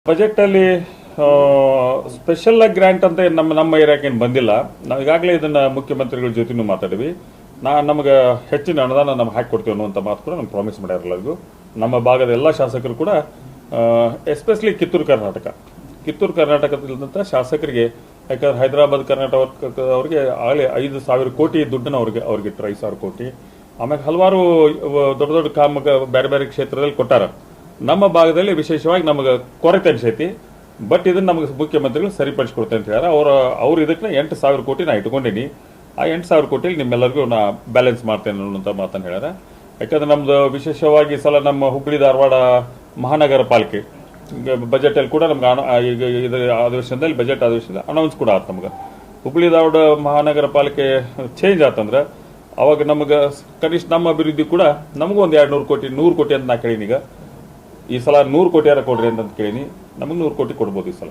Budget ಅಲ್ಲಿ special grant ಅಂತ ನಮ್ಮ ಏರಿಯಾಕ್ಕೆ ಏನು ಬಂದಿಲ್ಲ. ನಾವು ಈಗಾಗಲೇ ಇದನ್ನ ಮುಖ್ಯಮಂತ್ರಿಗಳ ಜೊತೆನೂ ಮಾತಾಡಿವಿ. ನಮಗೆ ಹೆಚ್ಚಿನ ಅನುದಾನ ನಾವು ಹಾಕಿಕೊಡ್ತೀವಿ ಅನ್ನುವಂಥ ಮಾತು ಕೂಡ ನಮ್ಗೆ ಪ್ರಾಮಿಸ್ ಮಾಡ್ಯಾರ ಎಲ್ಲರಿಗೂ. ನಮ್ಮ ಭಾಗದ ಎಲ್ಲ ಶಾಸಕರು ಕೂಡ ಎಸ್ಪೆಷಲಿ ಕಿತ್ತೂರು ಕರ್ನಾಟಕದಂಥ ಶಾಸಕರಿಗೆ, ಯಾಕಂದ್ರೆ ಹೈದರಾಬಾದ್ ಕರ್ನಾಟಕ ಅವ್ರಿಗೆ ಆಗಲೇ 5,000 ಕೋಟಿ ದುಡ್ಡನ್ನು ಅವ್ರಿಗೆ ಇಟ್ಟರು, 5,000 ಕೋಟಿ. ಆಮೇಲೆ ಹಲವಾರು ದೊಡ್ಡ ದೊಡ್ಡ ಬೇರೆ ಬೇರೆ ಕ್ಷೇತ್ರದಲ್ಲಿ ಕೊಟ್ಟಾರ. ನಮ್ಮ ಭಾಗದಲ್ಲಿ ವಿಶೇಷವಾಗಿ ನಮಗೆ ಕೊರತೆ ಅನ್ಸೈತಿ. ಬಟ್ ಇದನ್ನ ನಮಗೆ ಮುಖ್ಯಮಂತ್ರಿಗಳು ಸರಿಪಡಿಸ್ಕೊಡ್ತೇನೆ ಅಂತ ಹೇಳ್ಯಾರ. ಅವ್ರು ಇದಕ್ಕೆ 8,000 ಕೋಟಿ ನಾ ಇಟ್ಕೊಂಡಿನಿ. ಆ 8,000 ಕೋಟಿಯಲ್ಲಿ ನಿಮ್ಮೆಲ್ಲರಿಗೂ ನಾ ಬ್ಯಾಲೆನ್ಸ್ ಮಾಡ್ತೇನೆ ಅನ್ನುವಂಥ ಮಾತನ್ನು ಹೇಳ್ಯಾರ. ಯಾಕಂದ್ರೆ ನಮ್ದು ವಿಶೇಷವಾಗಿ ಈ ಸಲ ನಮ್ಮ ಹುಬ್ಬಳ್ಳಿ ಧಾರವಾಡ ಮಹಾನಗರ ಪಾಲಿಕೆ ಬಜೆಟಲ್ಲಿ ಕೂಡ ನಮ್ಗೆ ಈಗ ಇದರ ಅಧಿವೇಶನದಲ್ಲಿ ಬಜೆಟ್ ಅಧಿವೇಶನದಲ್ಲಿ ಅನೌನ್ಸ್ ಕೂಡ ಆಯ್ತು. ನಮ್ಗೆ ಹುಬ್ಬಳ್ಳಿ ಧಾರವಾಡ ಮಹಾನಗರ ಪಾಲಿಕೆ ಚೇಂಜ್ ಆತಂದ್ರೆ ಅವಾಗ ನಮಗೆ ಕನಿಷ್ಠ ನಮ್ಮ ಅಭಿವೃದ್ಧಿ ಕೂಡ ನಮಗೂ ಒಂದು 200 ಕೋಟಿ 100 ಕೋಟಿ ಅಂತ ನಾ ಕೇಳೀನಿ. ಈಗ ಈ ಸಲ 100 ಕೋಟಿ ಯಾರ ಕೊಡ್ರಿ ಅಂತ ಕೇಳೀನಿ. ನಮಗೆ 100 ಕೋಟಿ ಕೊಡ್ಬೋದು ಈ ಸಲ.